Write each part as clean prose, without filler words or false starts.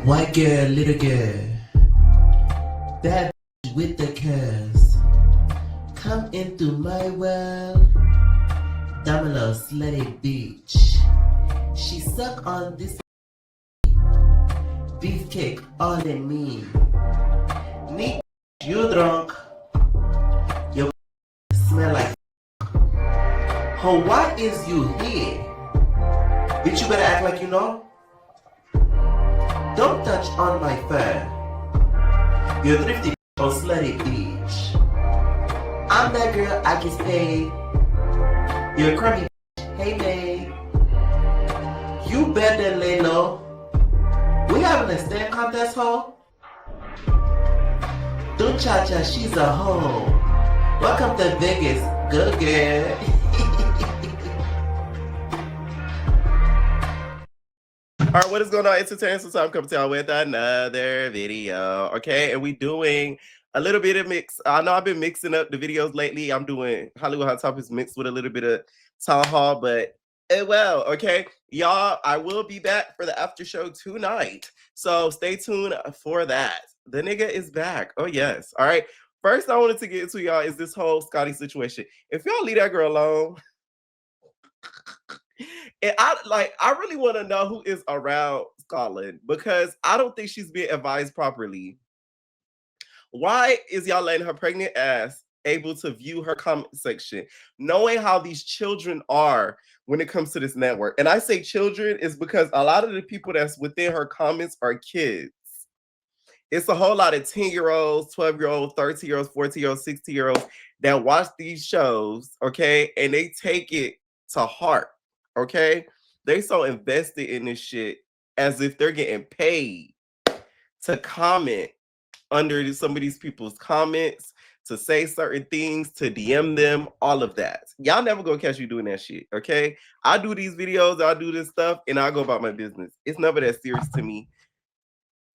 White girl, little girl, bad bitch with the curves. Come into my world, Damalo slutty bitch. She suck on this beefcake all in me. Nick, you drunk. Your smell like. Oh, why is you here? Bitch, you better act like you know. Don't touch on my fur. You're thrifty or slutty bitch. I'm that girl, I get paid. You're a crummy bitch. Hey, babe. You better lay low. We having a stand contest, ho? Don't cha-cha, she's a hoe. Welcome to Vegas. Good girl. All right, what is going on? Entertainment Time coming to y'all with another video. Okay, and we doing a little bit of mix. I know I've been mixing up the videos lately. I'm doing Hollywood Hot Topics mixed with a little bit of Town Hall, but well, okay, y'all. I will be back for the after show tonight, so stay tuned for that. The nigga is back. Oh yes. All right. First, I wanted to get into y'all is this whole Scotty situation. If y'all leave that girl alone. And I really want to know who is around Scotland because I don't think she's being advised properly. Why is y'all letting her pregnant ass able to view her comment section, knowing how these children are when it comes to this network? And I say children is because a lot of the people that's within her comments are kids. It's a whole lot of 10-year-olds, 12-year-olds, 13-year-olds, 14-year-olds, 16-year-olds that watch these shows, okay, and they take it to heart. Okay, they so invested in this shit as if they're getting paid to comment under some of these people's comments, to say certain things, to DM them, all of that. Y'all never gonna catch you doing that shit. Okay, I do these videos, I do this stuff, and I go about my business. It's never that serious to me.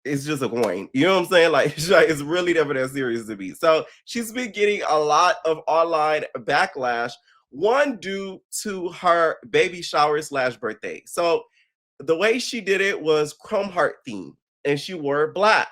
It's just a coin. You know what I'm saying? Like, it's really never that serious to me. So she's been getting a lot of online backlash. One due to her baby shower / birthday. So the way she did it was Chrome Heart theme, and she wore black.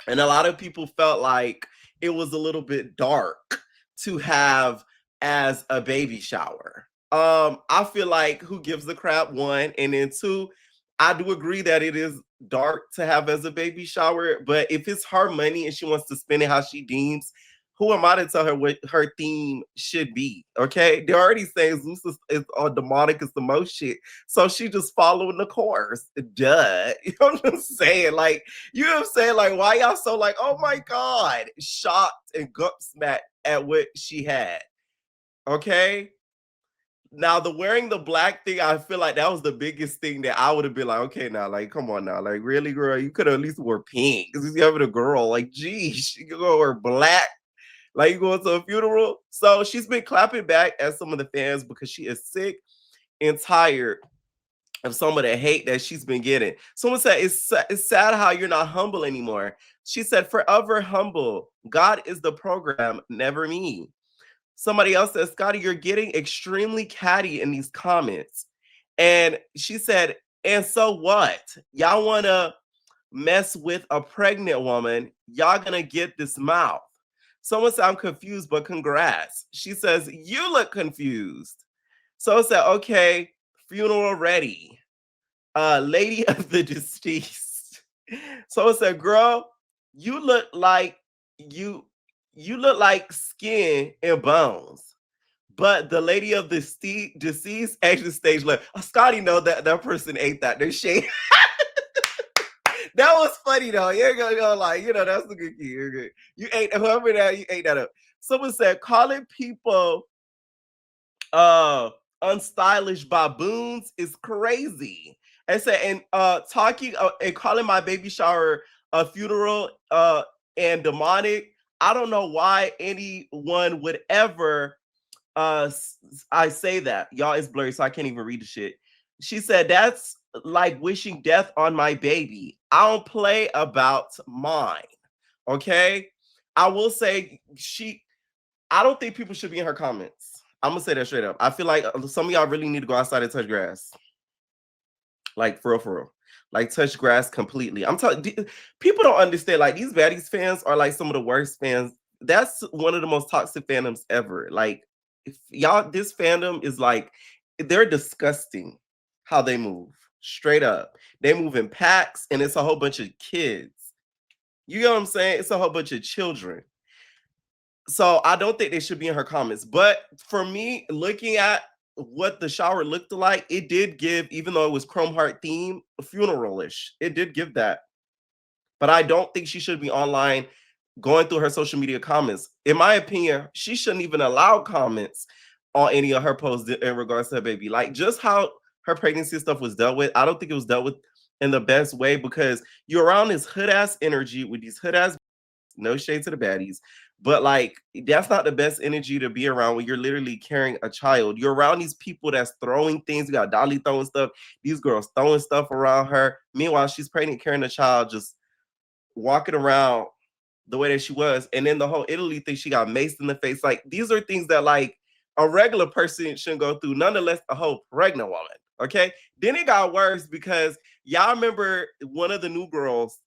And a lot of people felt like it was a little bit dark to have as a baby shower. I feel like who gives a crap, one, and then two, I do agree that it is dark to have as a baby shower, but if it's her money and she wants to spend it how she deems, who am I to tell her what her theme should be? Okay, they're already saying Zeus is demonic is the most shit, so she just following the course. Duh, you know what I'm saying? Like, you know what I'm saying? Like, why y'all so like, oh my god, shocked and gobsmacked at what she had? Okay. Now, the wearing the black thing, I feel like that was the biggest thing that I would have been like, okay, now, like, come on now. Like, really, girl? You could have at least wore pink because you're having a girl. Like, geez, you could go wear black. Like, you going to a funeral? So she's been clapping back at some of the fans because she is sick and tired of some of the hate that she's been getting. Someone said, it's sad how you're not humble anymore. She said, forever humble. God is the program, never me. Somebody else says, Scotty, you're getting extremely catty in these comments. And she said, and so what? Y'all want to mess with a pregnant woman, y'all going to get this mouth. Someone said, I'm confused, but congrats. She says, you look confused. Someone said, okay, funeral ready. Lady of the deceased. Someone said, girl, you look like you look like skin and bones. But the lady of the deceased actually stage left. Oh, Scotty know that person ate that. There's shade. That was funny though. You're gonna go like, you know, that's a good key. You're good. You ate whoever that you ate that up. Someone said calling people unstylish baboons is crazy. And said and talking and calling my baby shower a funeral and demonic. I don't know why anyone would ever I say that. Y'all, it's blurry, so I can't even read the shit. She said, that's like wishing death on my baby. I don't play about mine. Okay. I will say I don't think people should be in her comments. I'm gonna say that straight up. I feel like some of y'all really need to go outside and touch grass. Like for real, for real. Like touch grass completely. I'm talking. People don't understand. Like these baddies fans are like some of the worst fans. That's one of the most toxic fandoms ever. Like if y'all, this fandom is like they're disgusting. How they move, straight up. They move in packs, and it's a whole bunch of kids. You know what I'm saying? It's a whole bunch of children. So I don't think they should be in her comments. But for me, looking at what the shower looked like, it did give, even though it was Chrome Heart theme, funeral-ish. It did give that. But I don't think she should be online going through her social media comments. In my opinion, she shouldn't even allow comments on any of her posts in regards to her baby. Like just how her pregnancy stuff was dealt with, I don't think it was dealt with in the best way because you're around this hood ass energy with these hood ass, no shade to the baddies, but like that's not the best energy to be around when you're literally carrying a child. You're around these people that's throwing things. You got Dolly throwing stuff, these girls throwing stuff around her. Meanwhile, she's pregnant, carrying a child, just walking around the way that she was. And then the whole Italy thing, she got maced in the face. Like these are things that like a regular person shouldn't go through, nonetheless, a whole pregnant woman. Okay. Then it got worse because y'all remember one of the new girls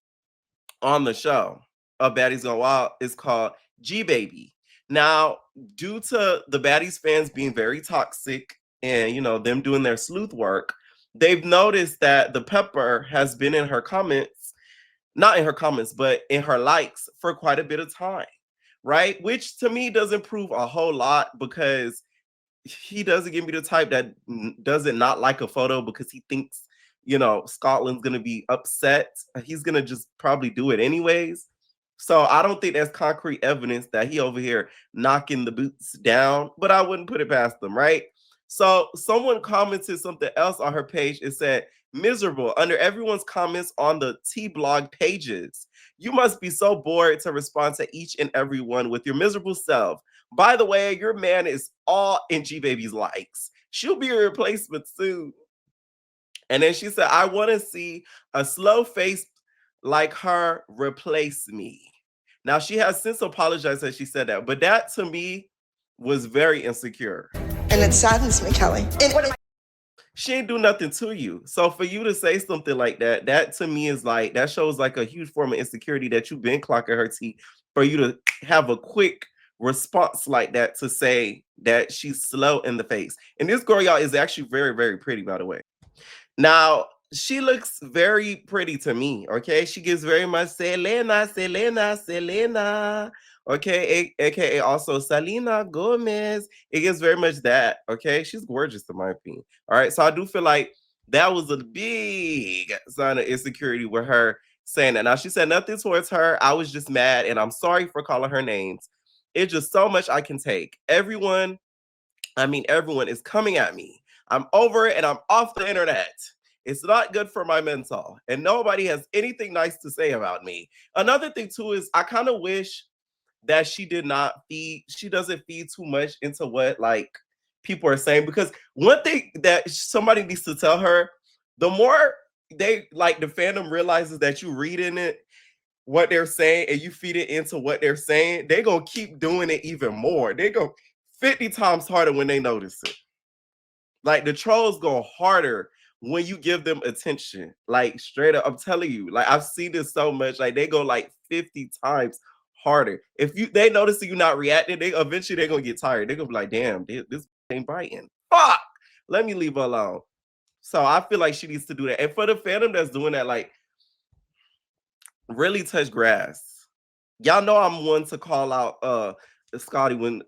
on the show of Baddies Gone Wild is called G Baby. Now, due to the Baddies fans being very toxic and you know them doing their sleuth work, they've noticed that the pepper has been in her comments, not in her comments, but in her likes for quite a bit of time, right? Which to me doesn't prove a whole lot because he doesn't give me the type that doesn't not like a photo because he thinks, you know, Scotland's going to be upset. He's going to just probably do it anyways. So I don't think that's concrete evidence that he over here knocking the boots down, but I wouldn't put it past them, right? So someone commented something else on her page. It said, miserable under everyone's comments on the T-blog pages. You must be so bored to respond to each and every one with your miserable self. By the way, your man is all in G Baby's likes. She'll be a replacement soon. And then she said, I want to see a slow face like her replace me. Now, she has since apologized that she said that, but that to me was very insecure. And it saddens me, Kelly. She ain't do nothing to you. So for you to say something like that, that to me is like, that shows like a huge form of insecurity that you've been clocking her teeth for you to have a quick response like that to say that she's slow in the face. And this girl, y'all, is actually very, very pretty, by the way. Now, she looks very pretty to me, okay? She gives very much Selena, Selena, Selena, okay? AKA also Selena Gomez. It gives very much that, okay? She's gorgeous in my opinion, all right? So I do feel like that was a big sign of insecurity with her saying that. Now, she said nothing towards her. I was just mad, and I'm sorry for calling her names. It's just so much I can take. Everyone is coming at me. I'm over it and I'm off the internet. It's not good for my mental. And nobody has anything nice to say about me. Another thing too is I kind of wish that she doesn't feed too much into what like people are saying. Because one thing that somebody needs to tell her, the more they like the fandom realizes that you reading it, what they're saying, and you feed it into what they're saying, they gonna keep doing it even more. They go 50 times harder when they notice it. Like the trolls go harder when you give them attention. Like straight up, I'm telling you, like I've seen this so much. Like they go like 50 times harder. If they notice that you're not reacting, they're gonna get tired. They're gonna be like, damn, this ain't biting. Fuck, let me leave her alone. So I feel like she needs to do that. And for the fandom that's doing that, like really touch grass. Y'all know I'm one to call out Scotty when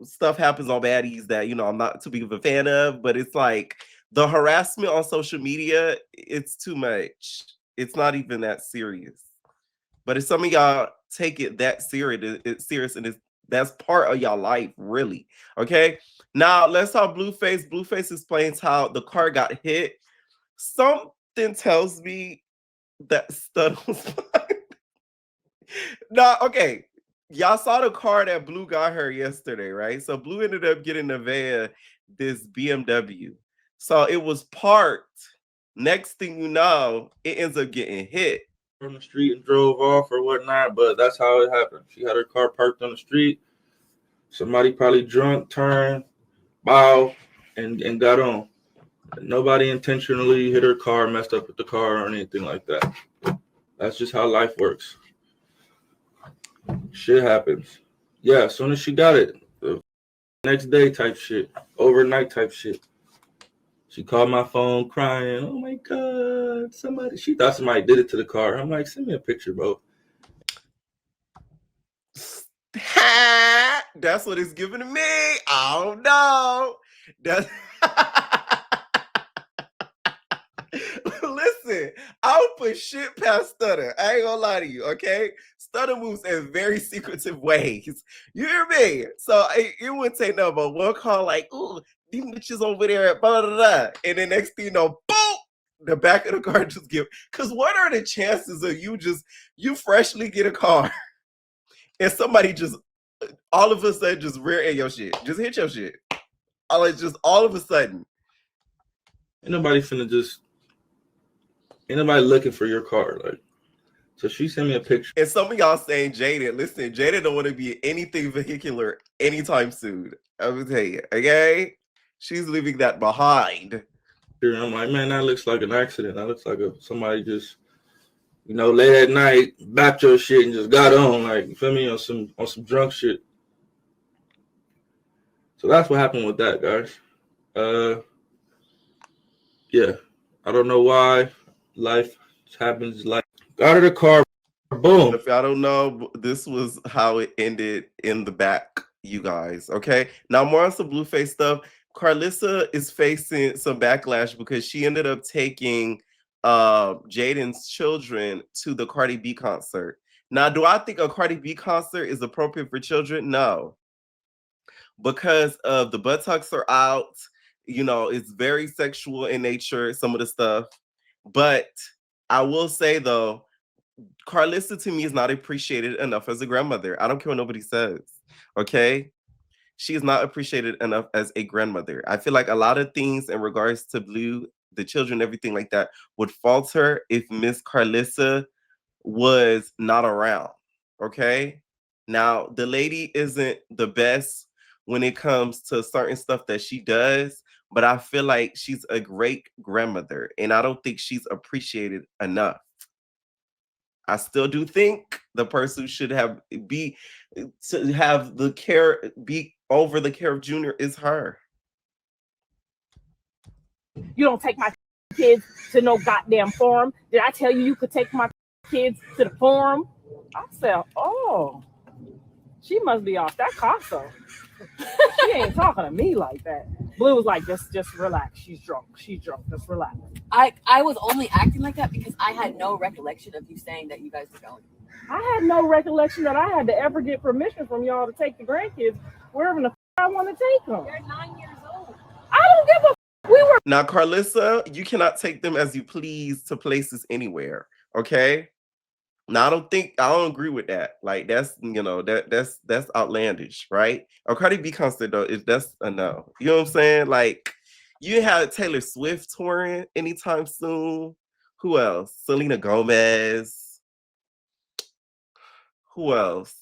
stuff happens on baddies that you know I'm not too big of a fan of, but it's like the harassment on social media, it's too much. It's not even that serious. But if some of y'all take it that serious, and that's part of y'all life, really. Okay. Now let's talk Blueface. Blueface explains how the car got hit. Something tells me that stud was fine. No, okay. Y'all saw the car that Blue got her yesterday, right? So Blue ended up getting the van, this BMW. So it was parked. Next thing you know, it ends up getting hit. From the street and drove off or whatnot, but that's how it happened. She had her car parked on the street. Somebody probably drunk, turned, bow, and got on. Nobody intentionally hit her car, messed up with the car, or anything like that. That's just how life works. Shit happens. Yeah, as soon as she got it, the next day type shit, overnight type shit. She called my phone crying. Oh my God, she thought somebody did it to the car. I'm like, send me a picture, bro. That's what it's giving to me. I don't know. That's listen, I'll put shit past Stutter. I ain't gonna lie to you, okay? Stutter moves in very secretive ways. You hear me? So it wouldn't take no but one call like, ooh, these bitches over there, blah, blah, blah. And then next thing you know, boom, the back of the car just give. Because what are the chances of you freshly get a car and somebody just all of a sudden just rear end your shit, just hit your shit. Just all of a sudden. Ain't nobody looking for your car. Like, so she sent me a picture. And some of y'all saying Jaidyn, listen, Jaidyn don't want to be anything vehicular anytime soon. I'm gonna tell you, okay? She's leaving that behind. And I'm like, man, that looks like an accident. That looks like somebody just, late at night, backed your shit and just got on, like, you feel me, on some drunk shit. So that's what happened with that, guys. Yeah, I don't know why life happens. Like, got her the car, boom. If y'all don't know, this was how it ended in the back, you guys. Okay, now more on some Blueface stuff. Karlissa is facing some backlash because she ended up taking Jaidyn's children to the Cardi B concert. Now, do I think a Cardi B concert is appropriate for children? No, because of the buttocks are out. It's very sexual in nature, some of the stuff. But I will say though, Karlissa to me is not appreciated enough as a grandmother. I don't care what nobody says. Okay. She is not appreciated enough as a grandmother. I feel like a lot of things in regards to Blue, the children, everything like that would falter if Miss Karlissa was not around. Okay. Now, the lady isn't the best when it comes to certain stuff that she does, but I feel like she's a great grandmother and I don't think she's appreciated enough. I still do think the person should have the care be over the care of Junior is her. You don't take my kids to no goddamn forum. Did I tell you could take my kids to the forum? I said, oh, she must be off that Casa. She ain't talking to me like that. Blue was like, just relax. She's drunk. Just relax. I was only acting like that because I had no recollection of you saying that you guys were going. I had no recollection that I had to ever get permission from y'all to take the grandkids wherever the I want to take them. They're 9 years old. I don't give a we were. Now, Karlissa, you cannot take them as you please to places anywhere. Okay. Now, I don't agree with that. Like, that's that's outlandish, right? A Cardi B concert though, that's a no. You know what I'm saying? Like, you have Taylor Swift touring anytime soon. Who else? Selena Gomez. Who else?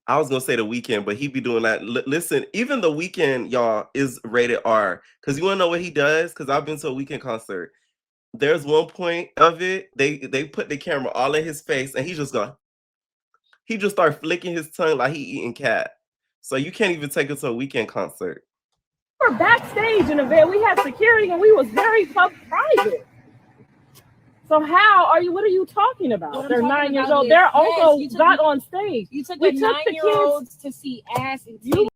I was gonna say The Weeknd, but he be doing that. Listen, even The Weeknd, y'all, is rated R. Because you wanna know what he does? Because I've been to a Weeknd concert. There's one point of it, they put the camera all in his face, and he just start flicking his tongue like he eating cat. So you can't even take it to a Weeknd concert. We were backstage in a van. We had security, and we was very private. So what are you talking about? They're 9 years old. Their uncle got on stage. You took the 9-year-olds to see ass and titties. You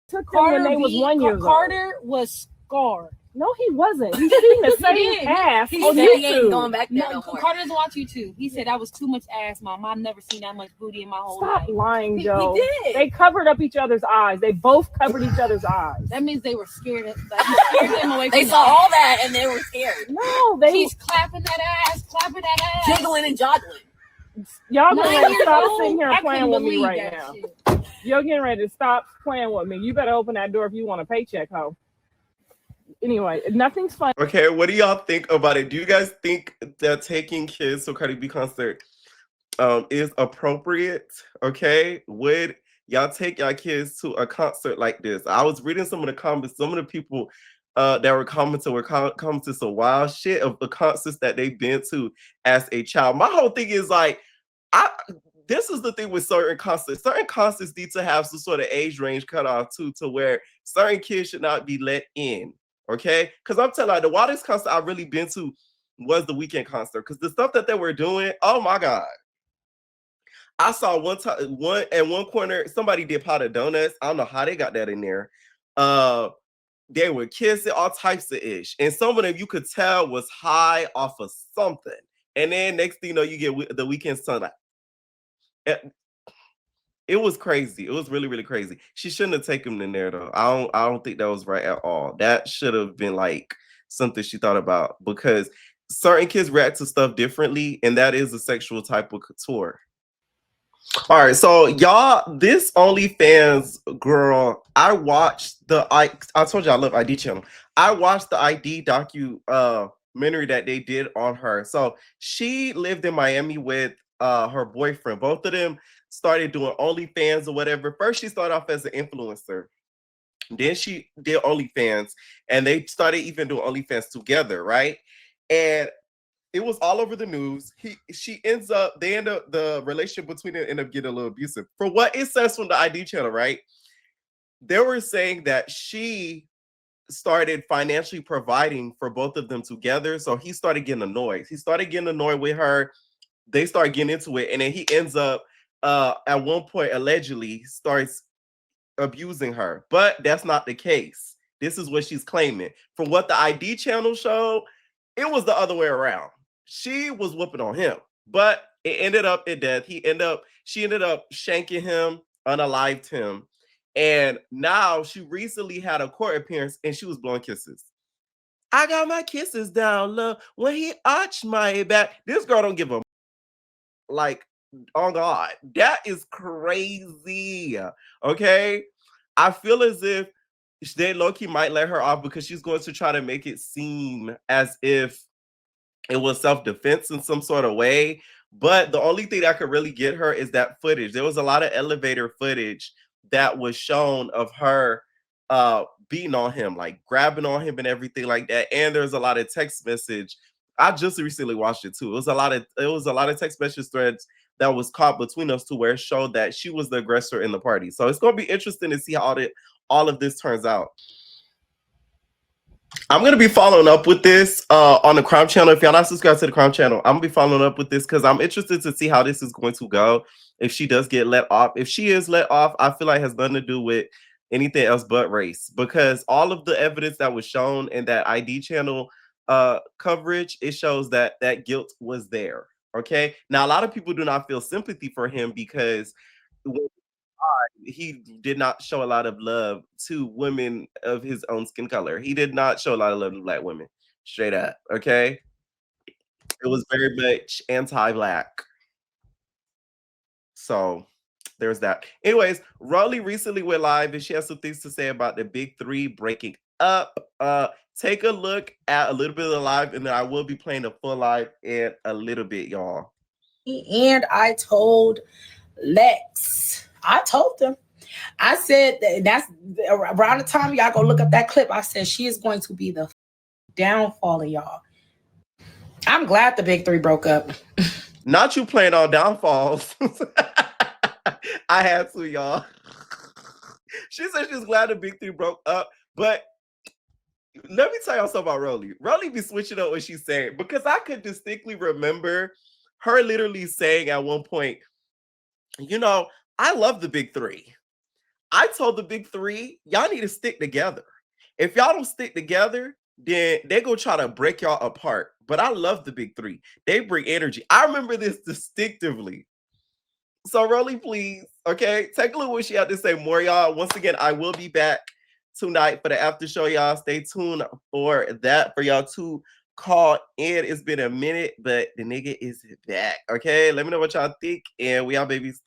took them when they was 1 year old. Carter was scarred. No, he wasn't. He's seen the same ass on He YouTube. ain't going back there no more. Carter doesn't watch YouTube. He said that was too much ass, Mom. I've never seen that much booty in my whole life. Stop lying, Joe. He did. They covered up each other's eyes. They both covered each other's eyes. That means they were scared. Scared them away from they saw all that and they were scared. No, He's clapping that ass, jiggling and joggling. Y'all getting ready to stop sitting here and playing with me right now. You're getting ready to stop playing with me. You better open that door if you want a paycheck, ho. Anyway, nothing's fun. Okay, what do y'all think about it? Do you guys think that taking kids to a Cardi B concert is appropriate? Okay, would y'all take y'all kids to a concert like this. I was reading some of the comments. Some of the people that were commenting some wild shit of the concerts that they've been to as a child. My whole thing is like, this is the thing with certain concerts. Certain concerts need to have some sort of age range cut off too, to where certain kids should not be let in. Okay, because I'm telling you, the wildest concert I've really been to was the Weeknd concert. Because the stuff that they were doing, oh my god. I saw one corner, somebody did pot of donuts. I don't know how they got that in there. They were kissing, all types of ish. And some of them you could tell was high off of something. And then next thing you know, you get the Weeknd song. It was crazy. It was really, really crazy. She shouldn't have taken him in there though. I don't think that was right at all. That should have been like something she thought about, because certain kids react to stuff differently, and that is a sexual type of couture. All right, so y'all, this OnlyFans girl, I watched I told you I love ID channel. I watched the ID documentary that they did on her. So she lived in Miami with her boyfriend. Both of them started doing OnlyFans or whatever. First, she started off as an influencer. Then she did OnlyFans, and they started even doing OnlyFans together, right? And it was all over the news. The relationship between them ended up getting a little abusive. For what it says from the ID channel, right? They were saying that she started financially providing for both of them together. So he started getting annoyed. He started getting annoyed with her. They start getting into it. And then he ends up, at one point, allegedly starts abusing her. But that's not the case. This is what she's claiming. From what the ID channel showed, it was the other way around. She was whooping on him, but it ended up in death. She ended up shanking him, unalived him. And now she recently had a court appearance and she was blowing kisses. I got my kisses down low when he arched my back. This girl don't give a like, oh God, that is crazy. Okay. I feel as if they low-key might let her off because she's going to try to make it seem as if it was self-defense in some sort of way. But the only thing that could really get her is that footage. There was a lot of elevator footage that was shown of her beating on him, like grabbing on him and everything like that. And there's a lot of text message. I just recently watched it too. It was a lot of text message threads that was caught between us two, where it showed that she was the aggressor in the party. So it's going to be interesting to see how all of this turns out. I'm going to be following up with this on the Crime Channel. If y'all not subscribed to the Crime Channel, I'm going to be following up with this because I'm interested to see how this is going to go. If she does get let off. If she is let off, I feel like it has nothing to do with anything else but race, because all of the evidence that was shown in that ID channel coverage, it shows that that guilt was there. Okay. Now, a lot of people do not feel sympathy for him because he did not show a lot of love to women of his own skin color. He did not show a lot of love to black women. Straight up. Okay. It was very much anti-black. So there's that. Anyways, Rollie recently went live and she has some things to say about the big three breaking up. Take a look at a little bit of the live, and then I will be playing the full live in a little bit, y'all. And I told Lex, I told him, I said that's around the time y'all go look up that clip. I said she is going to be the downfall of y'all. I'm glad the big three broke up. Not you playing on downfalls. I had to, y'all. She said she's glad the big three broke up, but let me tell y'all something about Rollie. Rollie be switching up what she's saying, because I could distinctly remember her literally saying at one point, you know, I love the big three. I told the big three, y'all need to stick together. If y'all don't stick together, then they go try to break y'all apart. But I love the big three. They bring energy. I remember this distinctively. So Rollie, please, okay, take a look what she had to say more, y'all. Once again, I will be back tonight for the after show, y'all. Stay tuned for that, for y'all to call in. It's been a minute, but the nigga is back, okay? Let me know what y'all think, and we out, babies.